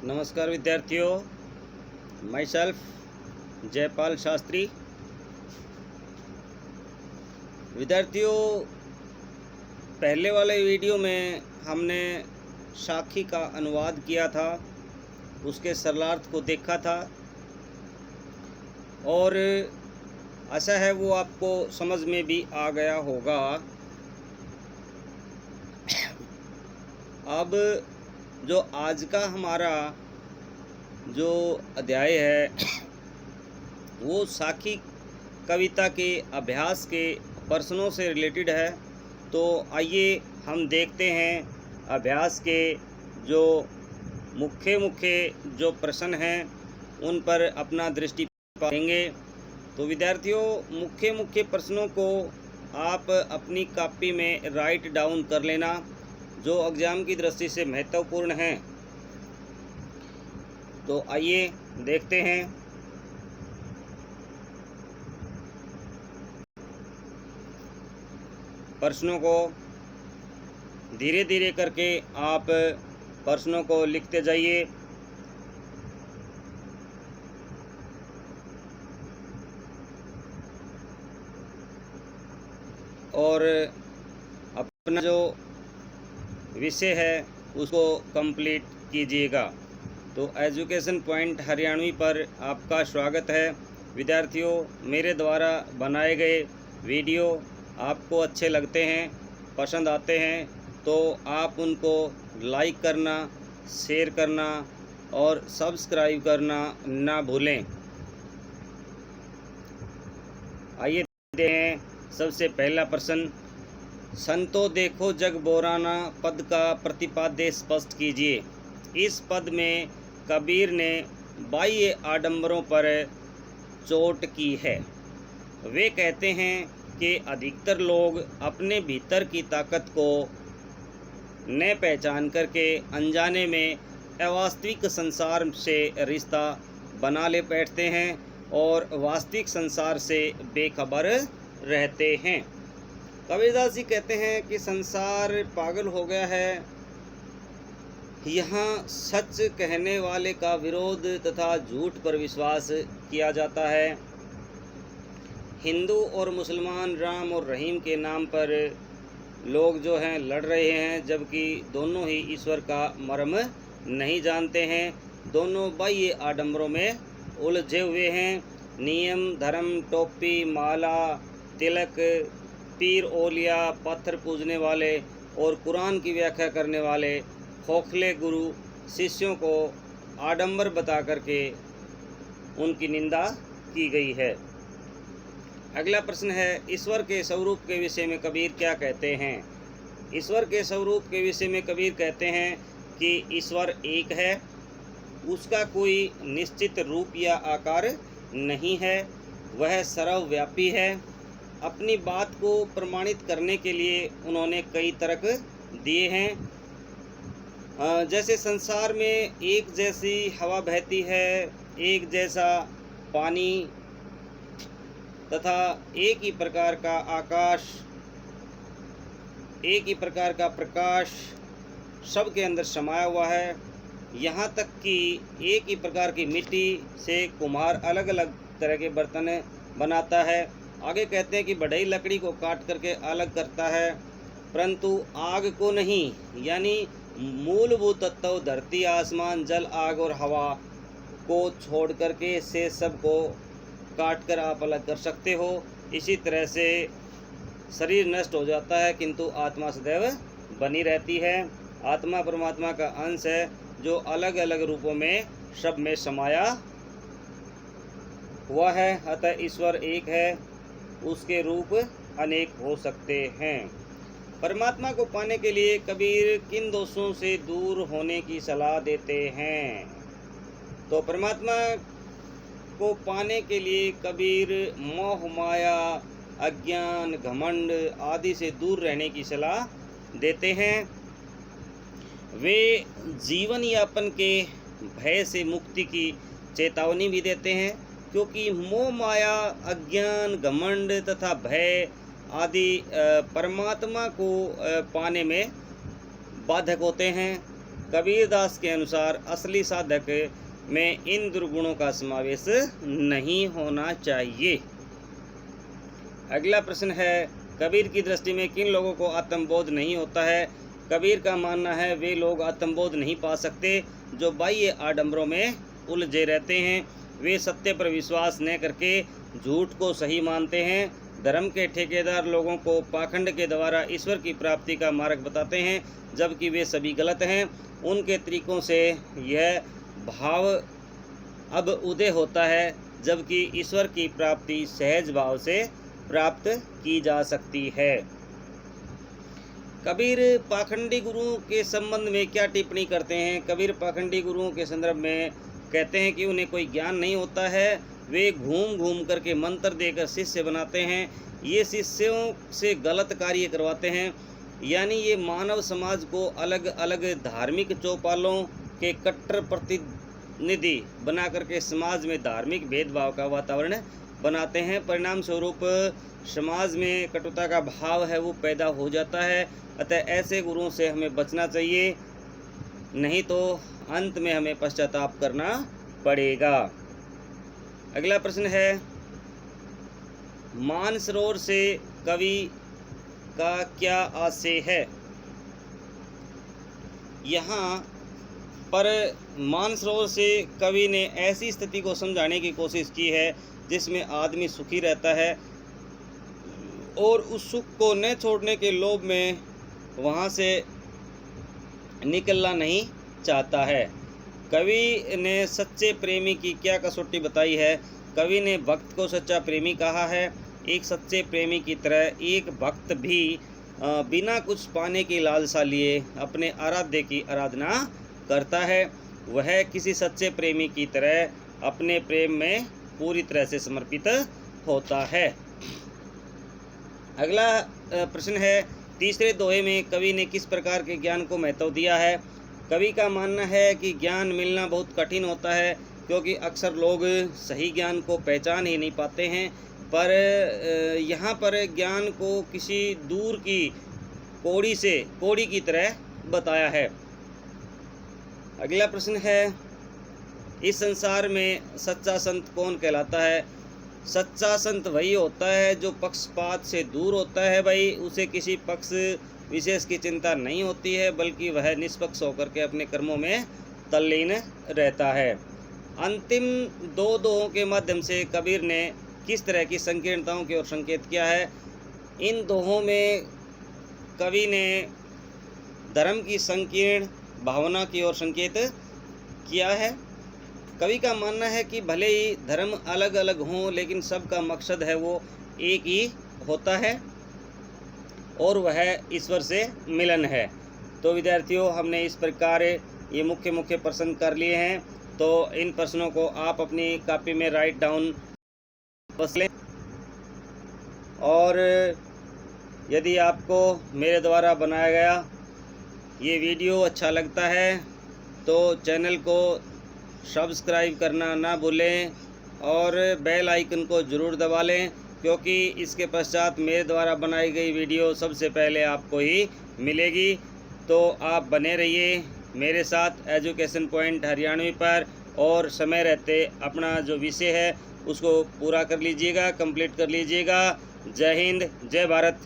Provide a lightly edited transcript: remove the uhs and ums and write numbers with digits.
नमस्कार विद्यार्थियों, my self Jaipal Shastri. विद्यार्थियों, पहले वाले वीडियो में हमने साखी का अनुवाद किया था, उसके सरलार्थ को देखा था और आशा है वो आपको समझ में भी आ गया होगा। अब जो आज का हमारा जो अध्याय है वो साखी कविता के अभ्यास के प्रश्नों से रिलेटेड है। तो आइए हम देखते हैं अभ्यास के जो मुख्य जो प्रश्न हैं उन पर अपना दृष्टिपात देंगे। तो विद्यार्थियों, मुख्य प्रश्नों को आप अपनी कॉपी में राइट डाउन कर लेना, जो एग्ज़ाम की दृष्टि से महत्वपूर्ण हैं। तो आइए देखते हैं। प्रश्नों को धीरे धीरे करके आप प्रश्नों को लिखते जाइए। और अपना जो विषय है उसको कंप्लीट कीजिएगा। तो एजुकेशन पॉइंट हरियाणवी पर आपका स्वागत है। विद्यार्थियों, मेरे द्वारा बनाए गए वीडियो आपको अच्छे लगते हैं, पसंद आते हैं, तो आप उनको लाइक करना, शेयर करना और सब्सक्राइब करना ना भूलें। आइए देखते हैं सबसे पहला प्रश्न। संतो देखो जग बोराना पद का प्रतिपाद्य स्पष्ट कीजिए। इस पद में कबीर ने बाह्य आडंबरों पर चोट की है। वे कहते हैं कि अधिकतर लोग अपने भीतर की ताकत को न पहचान करके अनजाने में अवास्तविक संसार से रिश्ता बना ले बैठते हैं और वास्तविक संसार से बेखबर रहते हैं। कबीरदास जी कहते हैं कि संसार पागल हो गया है। यहाँ सच कहने वाले का विरोध तथा झूठ पर विश्वास किया जाता है। हिंदू और मुसलमान राम और रहीम के नाम पर लोग जो हैं लड़ रहे हैं, जबकि दोनों ही ईश्वर का मर्म नहीं जानते हैं। दोनों बाह्य आडंबरों में उलझे हुए हैं। नियम, धर्म, टोपी, माला, तिलक, पीर ओलिया, पत्थर पूजने वाले और कुरान की व्याख्या करने वाले खोखले गुरु शिष्यों को आडंबर बता करके उनकी निंदा की गई है। अगला प्रश्न है, ईश्वर के स्वरूप के विषय में कबीर क्या कहते हैं। ईश्वर के स्वरूप के विषय में कबीर कहते हैं कि ईश्वर एक है, उसका कोई निश्चित रूप या आकार नहीं है, वह सर्वव्यापी है। अपनी बात को प्रमाणित करने के लिए उन्होंने कई तर्क दिए हैं। जैसे संसार में एक जैसी हवा बहती है, एक जैसा पानी तथा एक ही प्रकार का आकाश, एक ही प्रकार का प्रकाश सबके अंदर समाया हुआ है। यहाँ तक कि एक ही प्रकार की मिट्टी से कुम्हार अलग अलग तरह के बर्तन बनाता है। आगे कहते हैं कि बढ़ई लकड़ी को काट करके अलग करता है, परंतु आग को नहीं। यानी मूलभूत तत्व धरती, आसमान, जल, आग और हवा को छोड़ करके से सब को काट कर आप अलग कर सकते हो। इसी तरह से शरीर नष्ट हो जाता है किंतु आत्मा सदैव बनी रहती है। आत्मा परमात्मा का अंश है जो अलग अलग रूपों में सब में समाया हुआ है। अतः ईश्वर एक है, उसके रूप अनेक हो सकते हैं। परमात्मा को पाने के लिए कबीर किन दोषों से दूर होने की सलाह देते हैं। तो परमात्मा को पाने के लिए कबीर मोह, माया, अज्ञान, घमंड आदि से दूर रहने की सलाह देते हैं। वे जीवन यापन के भय से मुक्ति की चेतावनी भी देते हैं, क्योंकि मोह, माया, अज्ञान, घमंड तथा भय आदि परमात्मा को पाने में बाधक होते हैं। कबीरदास के अनुसार असली साधक में इन दुर्गुणों का समावेश नहीं होना चाहिए। अगला प्रश्न है, कबीर की दृष्टि में किन लोगों को आत्मबोध नहीं होता है? कबीर का मानना है वे लोग आत्मबोध नहीं पा सकते जो बाह्य आडंबरों में उलझे रहते हैं। वे सत्य पर विश्वास न करके झूठ को सही मानते हैं। धर्म के ठेकेदार लोगों को पाखंड के द्वारा ईश्वर की प्राप्ति का मार्ग बताते हैं, जबकि वे सभी गलत हैं। उनके तरीकों से यह भाव अब उदय होता है, जबकि ईश्वर की प्राप्ति सहज भाव से प्राप्त की जा सकती है। कबीर पाखंडी गुरुओं के संबंध में क्या टिप्पणी करते हैं? कबीर पाखंडी गुरुओं के संदर्भ में कहते हैं कि उन्हें कोई ज्ञान नहीं होता है, वे घूम घूम करके मंत्र देकर शिष्य बनाते हैं। ये शिष्यों से गलत कार्य करवाते हैं, यानी ये मानव समाज को अलग अलग धार्मिक चौपालों के कट्टर प्रतिनिधि बना करके समाज में धार्मिक भेदभाव का वातावरण बनाते हैं। परिणाम स्वरूप समाज में कटुता का भाव है वो पैदा हो जाता है। अतः ऐसे गुरुओं से हमें बचना चाहिए, नहीं तो अंत में हमें पश्चाताप करना पड़ेगा। अगला प्रश्न है, मानसरोवर से कवि का क्या आशय है? यहाँ पर मानसरोवर से कवि ने ऐसी स्थिति को समझाने की कोशिश की है जिसमें आदमी सुखी रहता है और उस सुख को न छोड़ने के लोभ में वहाँ से निकलना नहीं चाहता है। कवि ने सच्चे प्रेमी की क्या कसौटी बताई है? कवि ने भक्त को सच्चा प्रेमी कहा है। एक सच्चे प्रेमी की तरह एक भक्त भी बिना कुछ पाने की लालसा लिए अपने आराध्य की आराधना करता है। वह किसी सच्चे प्रेमी की तरह अपने प्रेम में पूरी तरह से समर्पित होता है। अगला प्रश्न है, तीसरे दोहे में कवि ने किस प्रकार के ज्ञान को महत्व दिया है? कवि का मानना है कि ज्ञान मिलना बहुत कठिन होता है, क्योंकि अक्सर लोग सही ज्ञान को पहचान ही नहीं पाते हैं। पर यहाँ पर ज्ञान को किसी दूर की कौड़ी की तरह बताया है। अगला प्रश्न है, इस संसार में सच्चा संत कौन कहलाता है? सच्चा संत वही होता है जो पक्षपात से दूर होता है। भाई, उसे किसी पक्ष विशेष की चिंता नहीं होती है, बल्कि वह निष्पक्ष होकर के अपने कर्मों में तल्लीन रहता है। अंतिम दो दोहों के माध्यम से कबीर ने किस तरह की संकीर्णताओं की ओर संकेत किया है? इन दोहों में कवि ने धर्म की संकीर्ण भावना की ओर संकेत किया है। कवि का मानना है कि भले ही धर्म अलग अलग हों, लेकिन सबका मकसद है वो एक ही होता है और वह ईश्वर से मिलन है। तो विद्यार्थियों, हमने इस प्रकार ये मुख्य प्रश्न कर लिए हैं। तो इन प्रश्नों को आप अपनी कॉपी में राइट डाउन कर लें, और यदि आपको मेरे द्वारा बनाया गया ये वीडियो अच्छा लगता है तो चैनल को सब्सक्राइब करना ना भूलें और बेल आइकन को ज़रूर दबा लें, क्योंकि इसके पश्चात मेरे द्वारा बनाई गई वीडियो सबसे पहले आपको ही मिलेगी। तो आप बने रहिए मेरे साथ एजुकेशन पॉइंट हरियाणवी पर, और समय रहते अपना जो विषय है उसको पूरा कर लीजिएगा, कंप्लीट कर लीजिएगा। जय हिंद, जय भारत।